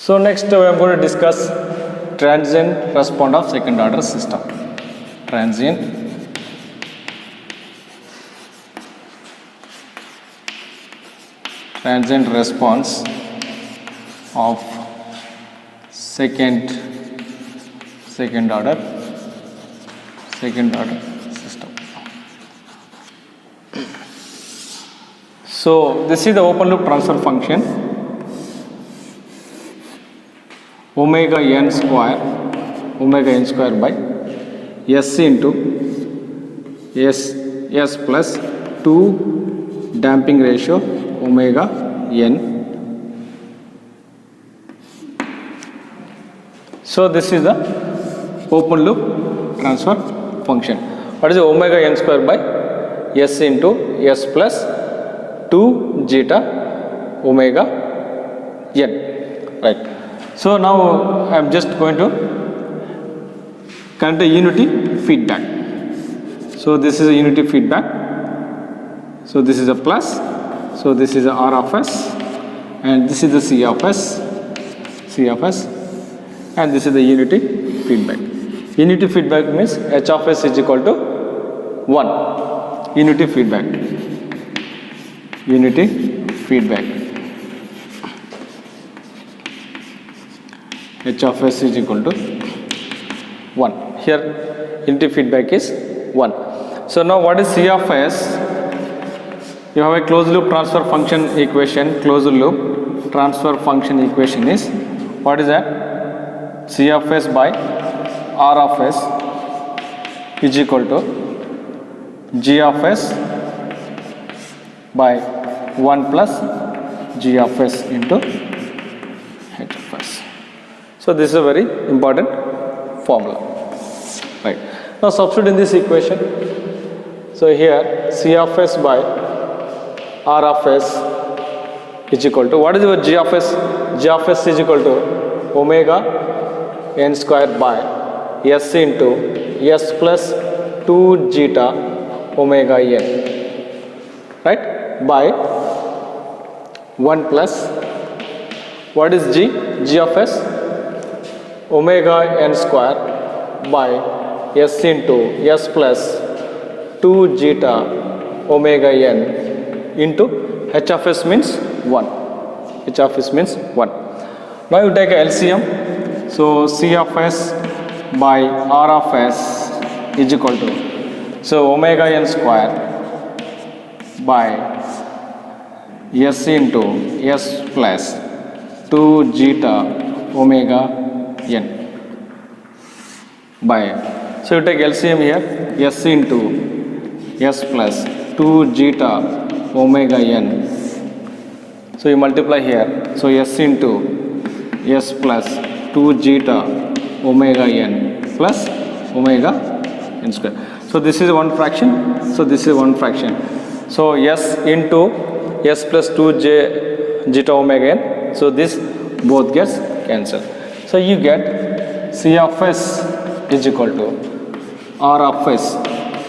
So next we are going to discuss transient response of second order system. Transient response of second order system. So this is the open loop transfer function omega n square by s into s plus 2 damping ratio omega n. So this is the open loop transfer function. What is the omega n square by s into s plus 2 zeta omega n, right? So now I am just going to connect the unity feedback. So this is a unity feedback. So this is a plus. So this is a R of s, and this is the C of s, and this is the unity feedback. Unity feedback means H of s is equal to 1. Unity feedback. H of s is equal to 1. Here unity feedback is 1. So now what is C of s? You have a closed loop transfer function equation. Closed loop transfer function equation is, what is that? C of s by R of s is equal to G of s by 1 plus G of s into H of s. So this is a very important formula, right? Now substitute in this equation. So here C of s by R of s is equal to, what is your G of s? G of s is equal to omega n square by s into s plus 2 zeta omega n, right? By 1 plus, what is G? G of s? Omega n square by s into s plus 2 zeta omega n into H of s means 1. H of s means 1. Now you take a LCM. So C of s by R of s is equal to, so omega n square by s into s plus 2 zeta omega n by, so you take LCM here, s into s plus 2 zeta omega n. So you multiply here, so s into s plus 2 zeta omega n plus omega n square. So this is one fraction, so this is one fraction. So s into s plus 2 zeta omega n, so this both gets cancelled. So you get C of s is equal to R of s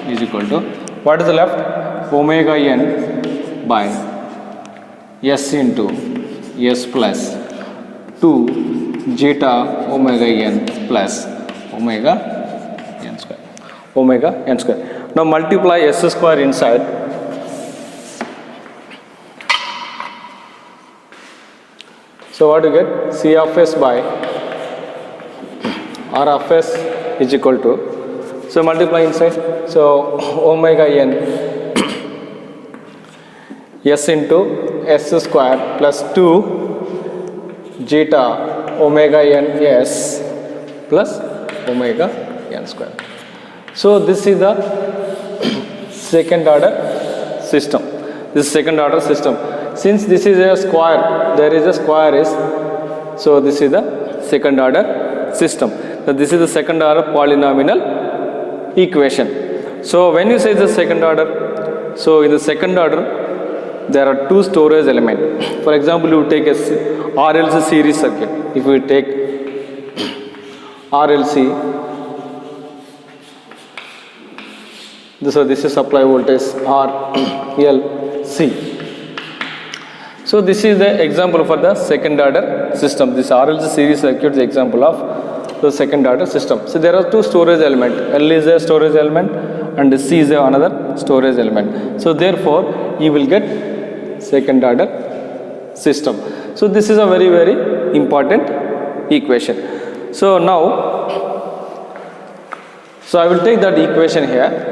is equal to, what is the left? Omega n by s into s plus 2 zeta omega n plus omega n square. Now multiply s square inside. So what do you get? C of s by R of s is equal to, so multiply inside, so omega n s into s square plus 2 zeta omega n s plus omega n square. So this is the second order system. Since this is a square, there is a square is, so this is the second order system. So this is the second order polynomial equation. So when you say the second order, so in the second order there are two storage elements. For example, you take a RLC series circuit. If we take RLC, so this is supply voltage RLC. So this is the example for the second order system. This RLC series circuit is the example of the second order system. So there are two storage element. L is a storage element and C is another storage element. So therefore you will get second order system. So this is a very, very important equation. So now, so I will take that equation here.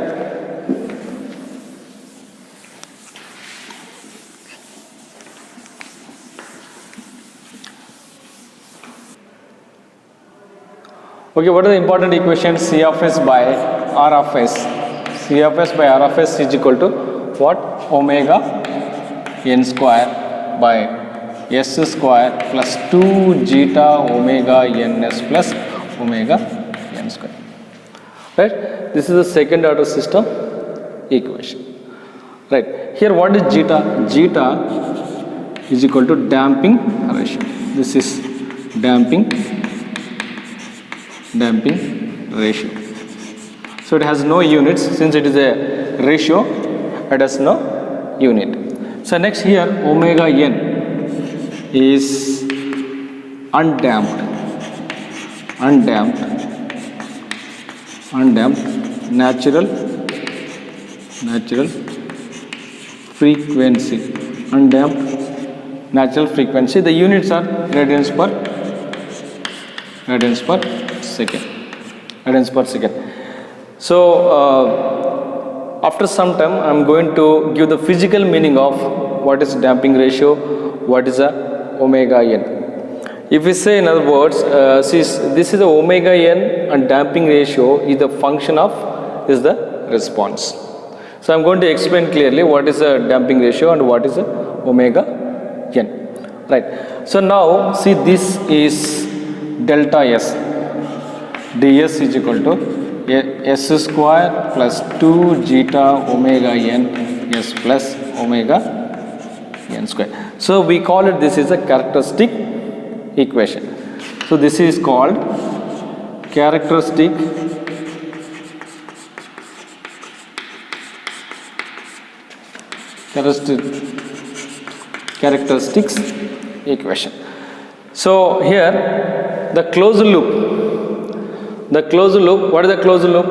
Okay, what are the important equations? C of S by R of S. C of S by R of S is equal to what? Omega n square by S square plus 2 zeta omega ns plus omega n square. Right? This is the second order system equation. Right? Here what is zeta? Zeta is equal to damping ratio. This is damping ratio. So it has no units. Since it is a ratio, it has no unit. So next here omega n is undamped natural frequency. Undamped natural frequency. The units are radians per second. So after some time I am going to give the physical meaning of what is damping ratio, what is a omega n. If we say in other words, this is the omega n and damping ratio is the function of the response. So I am going to explain clearly what is a damping ratio and what is a omega n. Right. So now see, this is delta S. ds is equal to S square plus 2 zeta omega n S plus omega n square. So we call it, this is a characteristic equation. So this is called characteristics equation. So here the closed loop, what is the closed loop?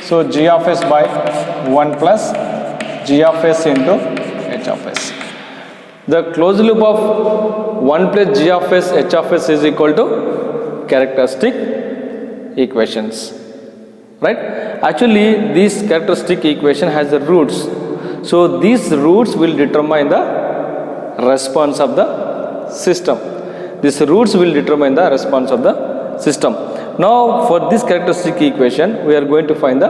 So g of s by 1 plus g of s into h of s. The closed loop of 1 plus g of s h of s is equal to characteristic equations, right? Actually this characteristic equation has the roots. So these roots will determine the response of the system. These roots will determine the response of the system. Now for this characteristic equation we are going to find the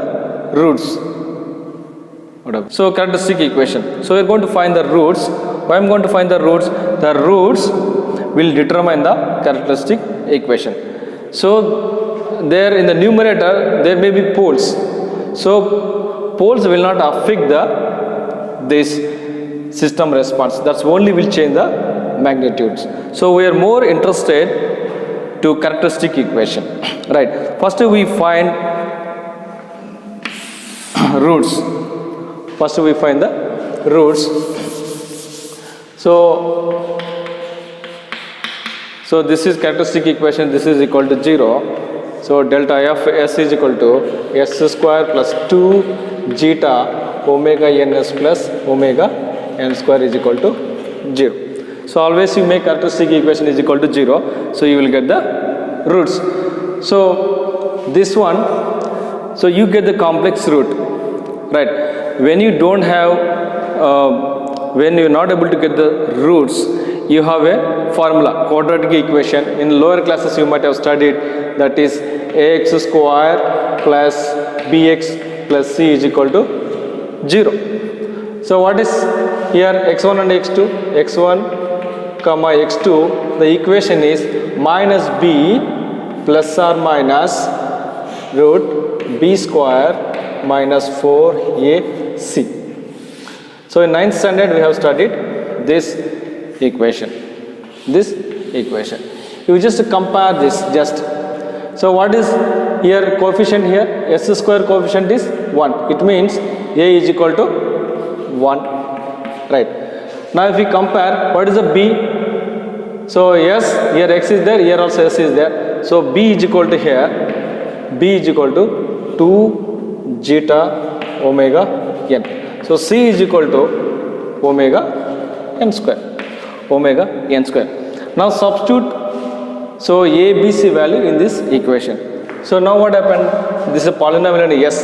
roots. So characteristic equation. So we are going to find the roots. Why I am going to find the roots? The roots will determine the characteristic equation. So there in the numerator there may be poles. So poles will not affect this system response. That's only will change the magnitudes. So we are more interested to characteristic equation, right? First we find roots. So this is characteristic equation. This is equal to 0. So delta f s is equal to s square plus 2 zeta omega ns plus omega n square is equal to 0. So always you make characteristic equation is equal to 0. So you will get the roots. So this one, so you get the complex root, right? When you don't have, when you are not able to get the roots, you have a formula, quadratic equation. In lower classes you might have studied, that is ax square plus bx plus c is equal to 0. So what is here x1 and x2? x1 comma x2, the equation is minus b plus or minus root b square minus 4ac. So in 9th standard we have studied this equation. You just compare this just. So what is here coefficient here? S square coefficient is 1. It means a is equal to 1, right? Now if we compare, what is the b? So yes, here x is there, here also s is there. So b is equal to here, b is equal to 2 zeta omega n. So c is equal to omega n square, omega n square. Now substitute, so a, b, c value in this equation. So now what happened? This is a polynomial and yes,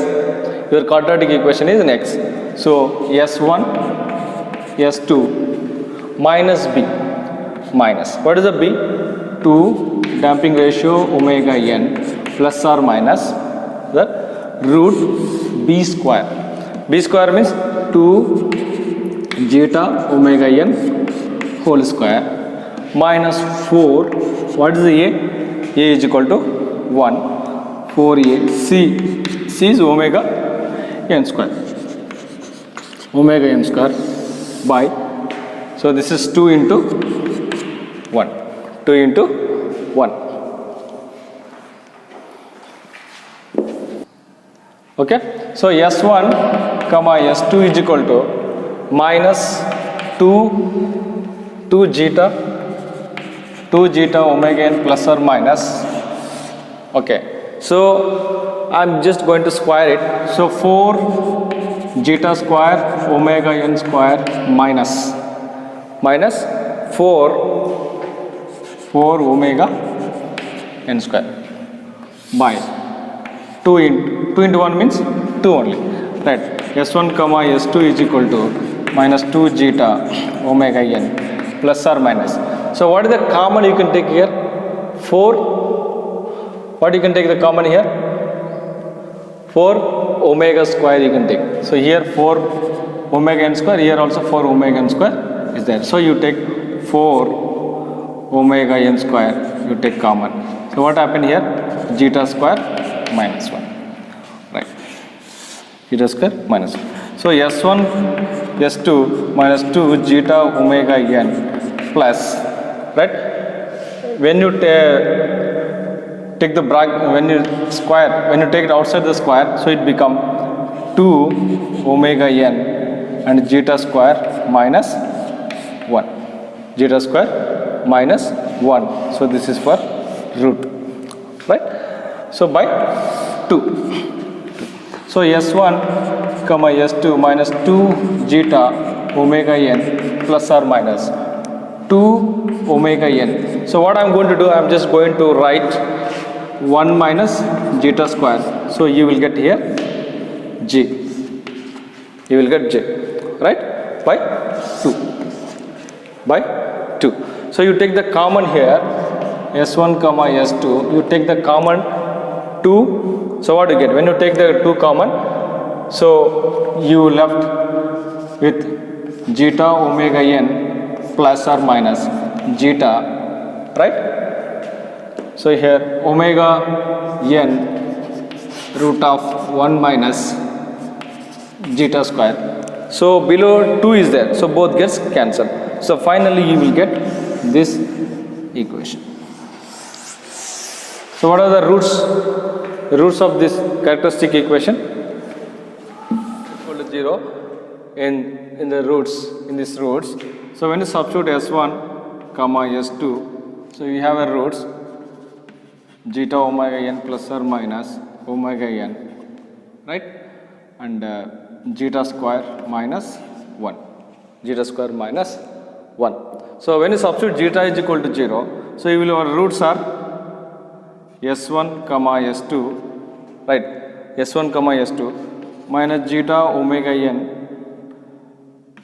your quadratic equation is in x. So s1, s2 minus b, minus, what is the b? 2 damping ratio omega n plus or minus the root b square. B square means 2 zeta omega n whole square minus 4, what is the a? A is equal to 1, 4a, c is omega n square, omega n square by, so this is 2 into 1, 2 into 1. Okay, so s1 comma s2 is equal to minus 2 zeta omega n plus or minus. Okay, so I'm just going to square it. So 4 zeta square omega n square minus 4 omega n square by 2 into 1 means 2 only, right? S1 comma S2 is equal to minus 2 zeta omega n plus or minus. So what is the common you can take here? 4. What you can take the common here? 4 omega square you can take. So here 4 omega n square, here also 4 omega n square is there. So you take 4 omega n square, you take common. So what happened here? Zeta square minus 1, right? Zeta square minus 1. So S1, S2 minus 2 zeta omega n plus, right? When you take the bracket, when you square, when you take it outside the square, so it become 2 omega n and zeta square minus 1. Zeta square minus 1. So this is for root, right? So by 2. So S1 comma S2 minus 2 zeta omega n plus or minus 2 omega n. So what I'm going to do, I'm just going to write 1 minus zeta square. So you will get here j. You will get j, right? By 2. By 2. So you take the common here, S1 comma S2, you take the common 2. So what do you get? When you take the 2 common, so you left with zeta omega n plus or minus zeta, right? So here omega n root of 1 minus zeta square. So below 2 is there, so both gets cancelled. So finally you will get this equation. So what are the roots? The roots of this characteristic equation equal to 0 in the roots, in these roots. So when you substitute S1 comma S2, so you have a roots zeta omega n plus or minus omega n, right? And zeta square minus 1. Zeta square minus 1. So when you substitute zeta is equal to 0, so you will, our roots are S1 comma S2, right? S1 comma S2 minus zeta omega n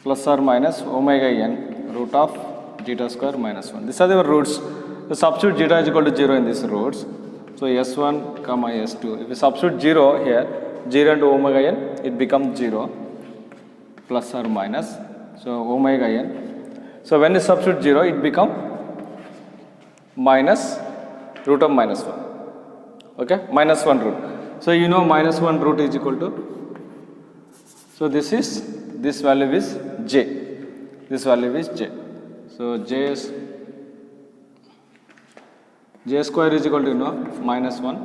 plus or minus omega n root of zeta square minus 1. These are the roots. So substitute zeta is equal to 0 in these roots. So S1 comma S2. If you substitute 0 here, 0 into omega n, it becomes 0 plus or minus. So omega n. So when you substitute 0, it becomes minus root of minus 1. Okay, minus 1 root. So you know minus 1 root is equal to, so this value is j. This value is j. So j square is equal to, you know, minus 1.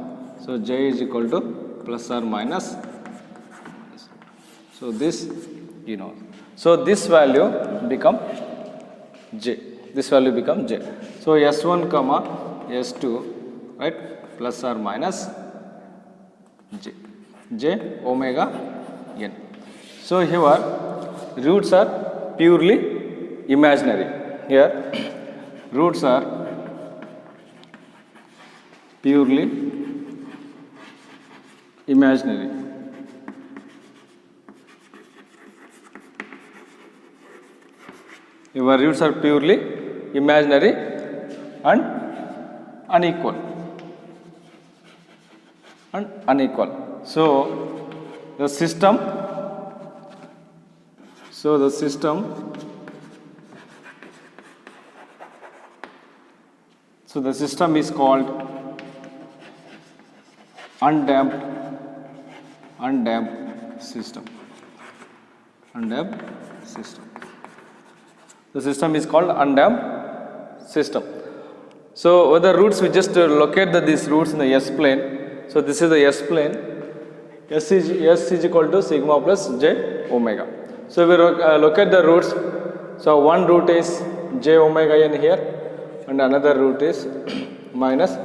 So j is equal to plus or minus. So this, you know. So this value become j. This value become j. So s1 comma s2, right, plus or minus j omega n. So here roots are purely imaginary. Here roots are purely imaginary. Your roots are purely imaginary and unequal. So the system is called undamped system. The system is called undamped system. So with the roots, we just locate these roots in the S plane. So this is the S plane. S is equal to sigma plus j omega. So we locate the roots. So one root is j omega n here, and another root is minus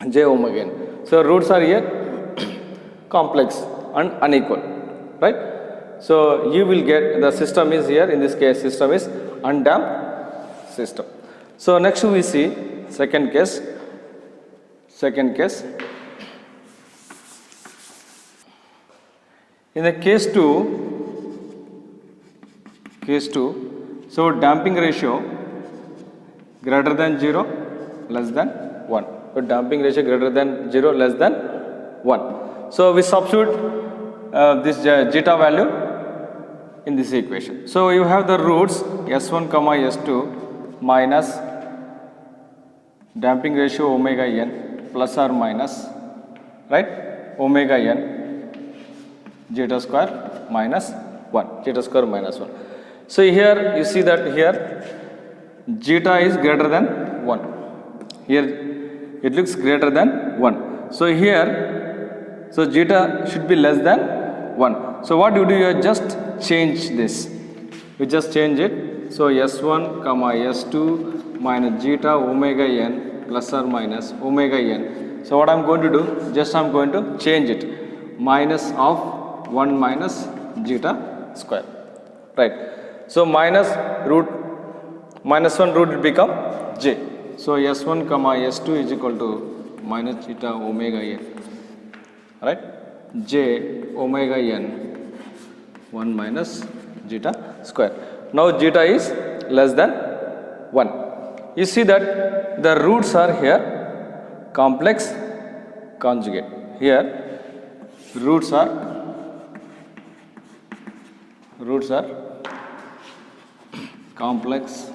j omega n. So roots are here complex and unequal, right? So you will get the system is here. In this case, system is undamped system. So next we see second case. In the case 2, so damping ratio greater than 0, less than 1. So damping ratio greater than 0, less than 1. So we substitute this zeta value in this equation. So you have the roots s1 comma s2 minus damping ratio omega n plus or minus, right, omega n zeta square minus 1, zeta square minus 1. So here you see that here zeta is greater than 1. Here it looks greater than 1. So here, so zeta should be less than 1. So what you do, you just change this. You just change it. So s1 comma s2 minus zeta omega n plus or minus omega n. So what I am going to do, just I am going to change it. Minus of 1 minus zeta square, right? So minus 1 root will become j. So s1 comma s2 is equal to minus zeta omega n, right? J omega n 1 minus zeta square. Now zeta is less than 1. You see that the roots are here complex conjugate. Here roots are complex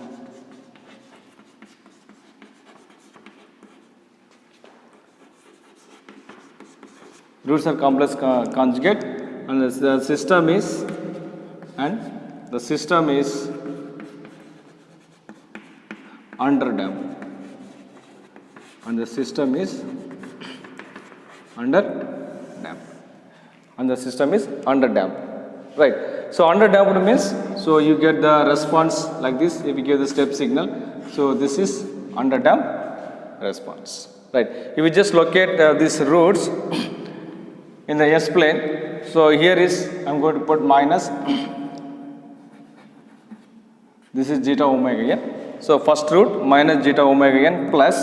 conjugate, and the system is underdamped, and the system is underdamped, right? So underdamped means, so you get the response like this if you give the step signal. So this is underdamped response, right? If you just locate these roots in the S plane, so here is, I am going to put minus, this is zeta omega n. So first root minus zeta omega n plus,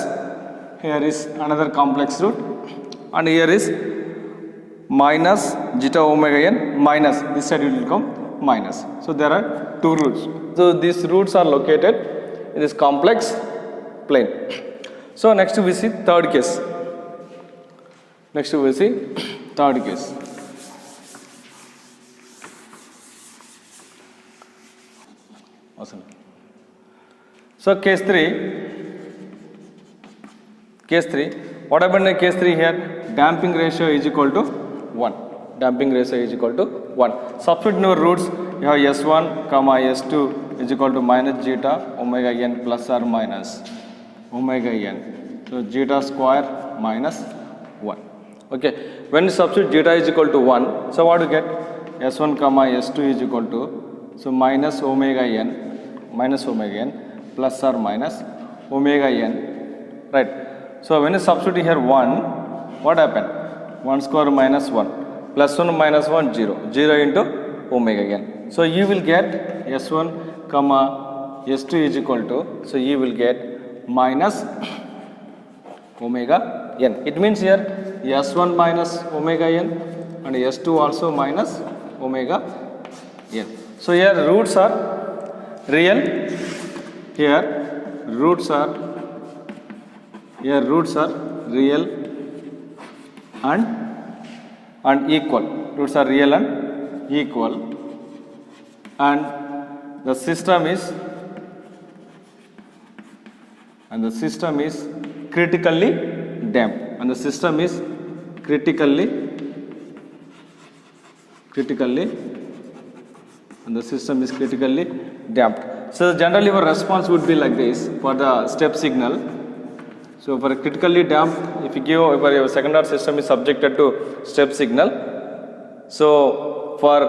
here is another complex root, and here is minus zeta omega n minus, this side it will come minus. So there are two roots. So these roots are located in this complex plane. So next we see third case. Awesome. So case 3, what happened in case 3 here? Damping ratio is equal to 1. Substitute in your roots, you have s1 comma s2 is equal to minus zeta omega n plus or minus omega n. So zeta square minus 1. Okay. When you substitute zeta is equal to 1, so what do you get? s1 comma s2 is equal to, so minus omega n minus omega n plus or minus omega n, right? So when you substitute here 1, what happened? 1 square minus 1 plus 1 minus 1 0, 0 into omega n. So you will get s1 comma s2 is equal to, so you will get minus omega n. It means here s1 minus omega n and s2 also minus omega n. So here roots are real, here roots are real and equal. Roots are real and equal, and the system is critically damped, and the system is critically damped. So generally our response would be like this for the step signal. So for a critically damped, if you give your second order system is subjected to step signal. So for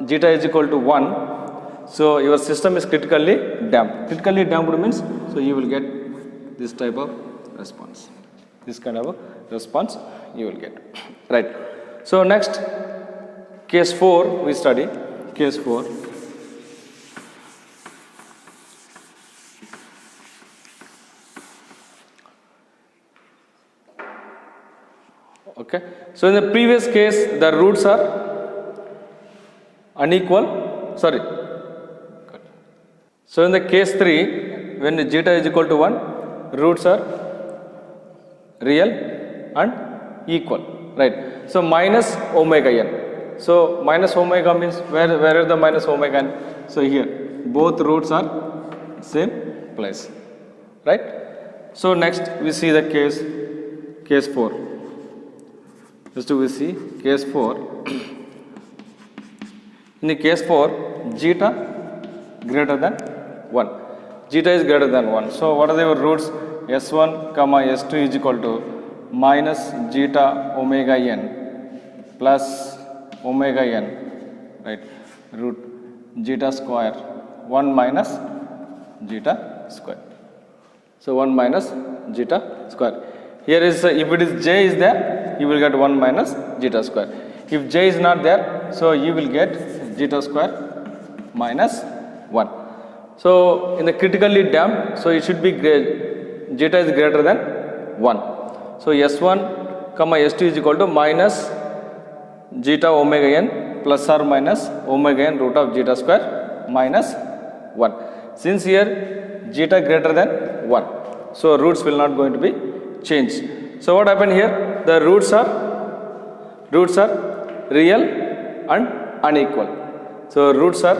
zeta is equal to 1, so your system is critically damped. Critically damped means, so you will get this type of response. This kind of a response you will get, right? So next, case 4 we study. Case 4. Okay. So in the previous case, the roots are unequal. Sorry. Good. So in the case 3, when the zeta is equal to 1, roots are real and equal, right? So minus omega n. So minus omega means where is the minus omega n? So here both roots are same place, right? So next we see the case 4. Just we see case 4. In the case 4, zeta greater than 1. Zeta is greater than 1. So what are the roots? S1 comma S2 is equal to minus zeta omega n plus omega n, right? Root zeta square 1 minus zeta square. So 1 minus zeta square. Here is if it is j is there, you will get 1 minus zeta square. If j is not there, so you will get zeta square minus 1. So in the critically damped, so it should be zeta is greater than 1. So S1 comma S2 is equal to minus zeta omega n plus or minus omega n root of zeta square minus 1. Since here zeta greater than 1, so roots will not going to be changed. So what happened here? The roots are real and unequal. So roots are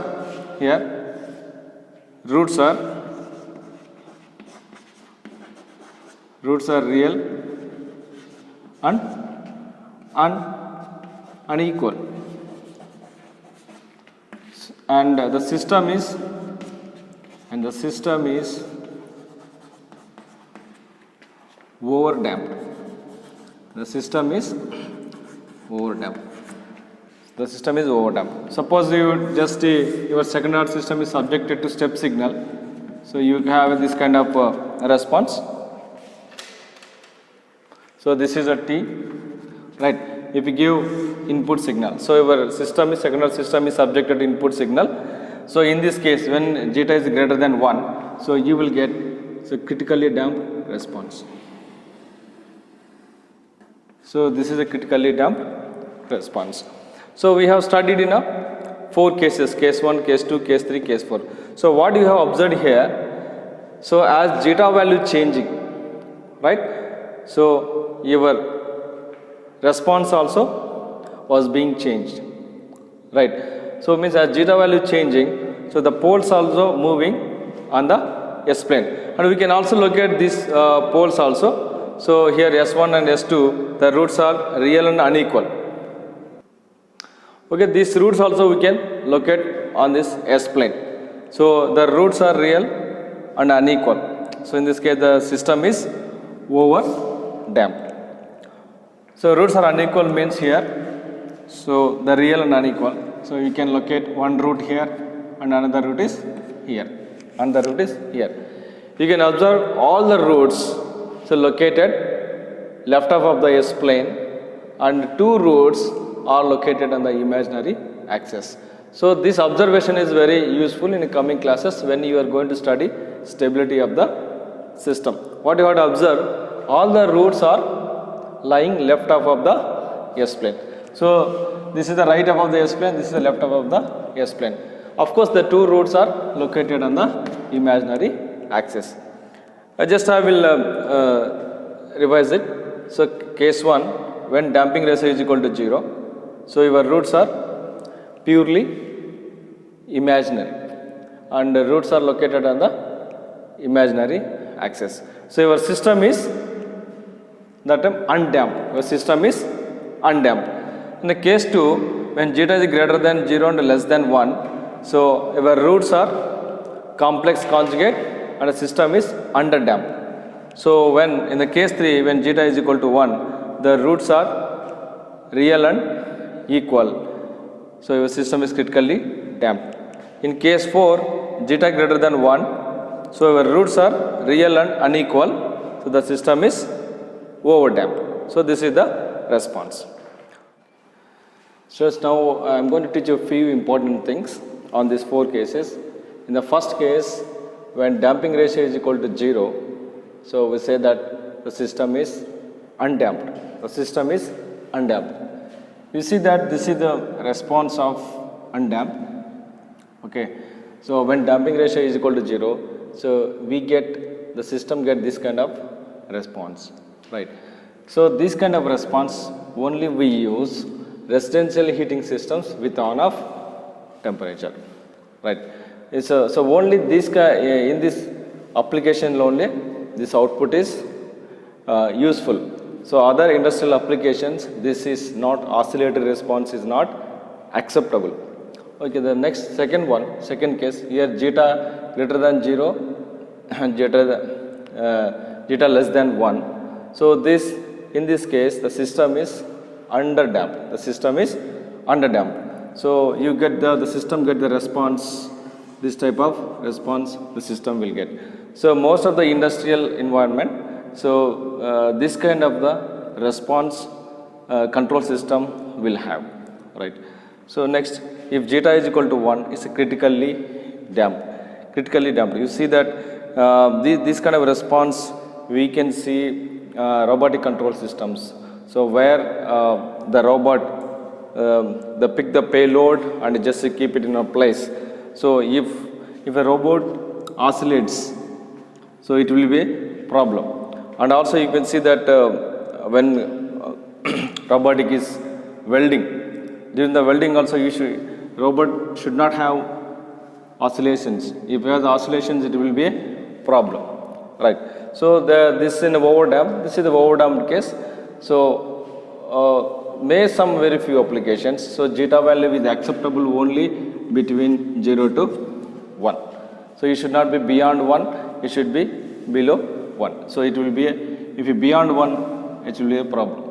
real and unequal, and the system is over damped. The system is over damped. Suppose you just your second order system is subjected to step signal, so you have this kind of response. So this is a T, right? If you give input signal, so your second order system is subjected to input signal. So in this case, when zeta is greater than 1, so you will get critically damped response. So this is a critically damped response. So we have studied in 4 cases: case 1, case 2, case 3, case 4. So what you have observed here, so as zeta value changing, right? So your response also was being changed, right? So means as zeta value changing, so the poles also moving on the S plane, and we can also look at these poles also. So here S1 and S2, the roots are real and unequal. Okay, these roots also we can locate on this S plane. So the roots are real and unequal. So in this case, the system is over damped. So roots are unequal means here, so the real and unequal. So you can locate one root here and another root is here. and the root is here. You can observe all the roots, so located left half of the S plane, and two roots are located on the imaginary axis. So this observation is very useful in coming classes when you are going to study stability of the system. What you have to observe, all the roots are lying left half of the S plane. So this is the right half of the S plane, this is the left half of the S plane. Of course, the two roots are located on the imaginary axis. I will revise it. So case 1, when damping ratio is equal to 0, so your roots are purely imaginary and the roots are located on the imaginary axis. So your system is that time undamped. Your system is undamped. In the case 2, when zeta is greater than 0 and less than 1, so your roots are complex conjugate and the system is underdamped. So when in the case 3, when zeta is equal to 1, the roots are real and equal. So your system is critically damped. In case 4, zeta greater than 1, so your roots are real and unequal. So the system is overdamped. So this is the response. So now I am going to teach you a few important things on these 4 cases. In the first case, when damping ratio is equal to 0, so we say that the system is undamped. The system is undamped. You see that this is the response of undamped. Okay. So when damping ratio is equal to 0, so the system get this kind of response, right? So this kind of response only we use residential heating systems with on-off temperature, right? So only this in this application only this output is useful. So other industrial applications, this is not, oscillatory response is not acceptable. Okay, the second case, here zeta greater than 0 and zeta less than 1. So in this case, the system is underdamped. The system is underdamped. So you get the system get the response, this type of response the system will get. So most of the industrial environment, so this kind of the response control system will have, right? So next, if zeta is equal to 1, it's critically damped. Critically damped. You see that this kind of response we can see robotic control systems. So where the robot they pick the payload and just keep it in a place. So if a robot oscillates, so it will be a problem. And also you can see that when robotic is welding, during the welding also robot should not have oscillations. If it has oscillations, it will be a problem, right? So this is an overdamped. This is the overdamped case. So may some very few applications. So zeta value is acceptable only between 0 to 1. So you should not be beyond 1. It should be below 1. So it will be if you beyond 1, it will be a problem.